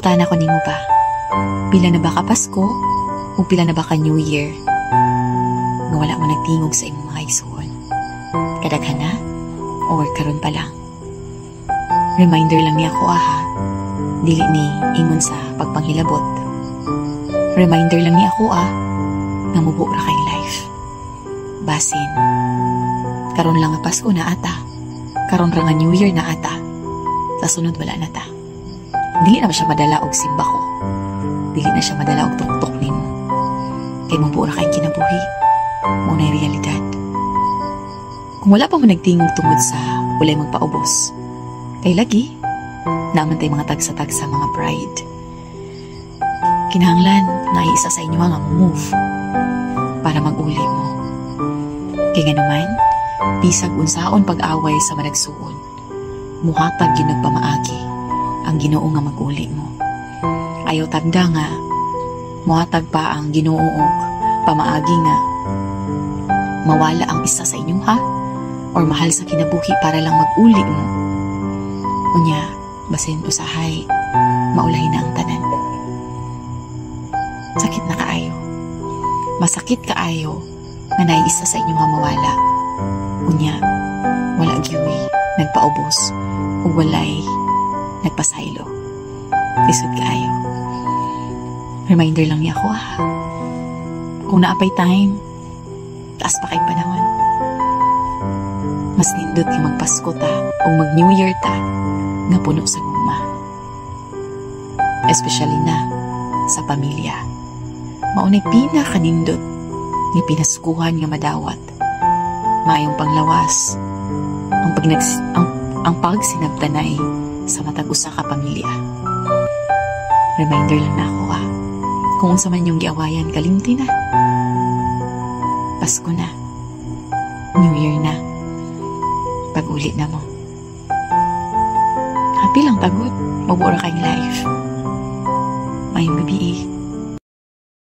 Pangutana ko nimo ba? Pila na ba ka Pasko o pila na ba ka New Year? Nga wala mo nagtingog sa imong mga isuon. Kadaghan na or karon pa lang? Reminder lang niya ako ha. Dili ni ingon sa pagpanghilabot. Reminder lang niya ako nga mubo ra kay life. Basin. Karon lang nga Pasko na ata. Karon ra nga New Year na ata. Sa sunod wala na ta. Dili na siya madala og simba ko. Dili na siya madala og tuktok nimo. Kay mubo ra kay kinabuhi. Mo na realidad. Kung wala pa mo nagtingog tungod sa walay magpaubos. Kay lagi, naman tay mga tagsa-tagsa mga pride. Kinahanglan nga isa sa inyo nga move para mag-uli mo. Kay nga naman, bisag unsaon pag-away sa managsuon, muhatag yun nagpamaagi ang Ginoo nga mag-uli mo. Ayaw tagda nga, muhatag pa ang Ginoo og pamaagi nga mawala ang isa sa inyo ha or mahal sa kinabuhi para lang mag-uli mo. Unya, basin usahay, maulahin na ang tanan. Sakit na kaayo. Masakit kaayo nga naiisa sa inyo nga mawala. Unya, wala giwi, nagpaubos, o walay, nagpasaylo. Lisod kaayo. Reminder lang niya ako ha. Kung naapay time, taas pa kay panahon. Mas nindot yung magpasko ta o mag-New Year ta nga puno sa gugma. Especially na sa pamilya. Maunay pinakanindot nga pinaskuhan nga madawat. Maayong panglawas ang pagsinabtanay sa matag usa ka pamilya. Reminder lang na ako kung unsa man yung giawayan kalimti na. Pasko na. New Year na. Pag-uli na mo. Happy lang tagod. Mabura kayong life. Mayong gabi